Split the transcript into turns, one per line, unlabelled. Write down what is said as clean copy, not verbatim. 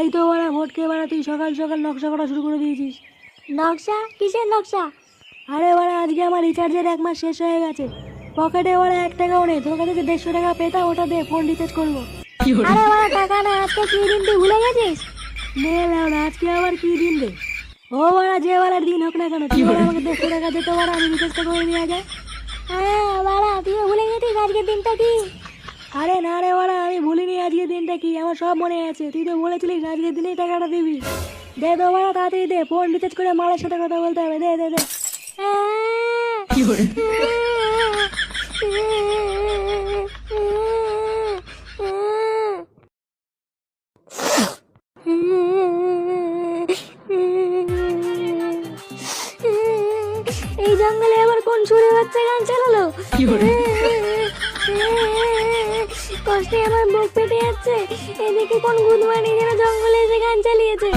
এই তো বাড়া ভোটকে বাড়া তুই সকাল সকাল নকশা করা শুরু করে দিয়েছিস।
নকশা? কিসের নকশা?
আরে বাড়া আজকে আমার রিচার্জের 1 মাস শেষ হয়ে গেছে, পকেটে বাড়া 1 টাকাও নেই। তোর কাছে যে 150 টাকা পেতাম ওটা দে, ফোন রিচার্জ করবো।
আরে বাবা টাকা না, আজকে কি দিন তুই ভুলে গেছিস?
নে লাউডা, আজকে আবার কি দিন রে? ও বাড়া যে বাড়ার দিন হোক না কেন, তুই বাড়া আমাকে 150 টাকা দিতে বাড়া, আমি রিচার্জটা করে নিয়ে আগে।
হ্যাঁ বাবা, তুই ভুলে গেছিস আজকের দিনটা কি?
আরে না রে বাড়া, আমি ভুলিনি আজকের দিনটা কি, আমার সব মনে আছে। তুই তো বলেছিলিস আজকের দিনেই টাকাটা দিবি। দে তো বাড়া তাড়াতাড়ি দে, ফোন রিচার্জ করে মালের সাথে কথা বলতে হবে। দে দে দে।
এই জঙ্গলে আবার কোন সুরে বাচ্চা গান চালালো? কষ্টে আমার বুক পেটে যাচ্ছে। এদিকে কোন গুদমানি যেন জঙ্গলে এসে গান চালিয়েছে।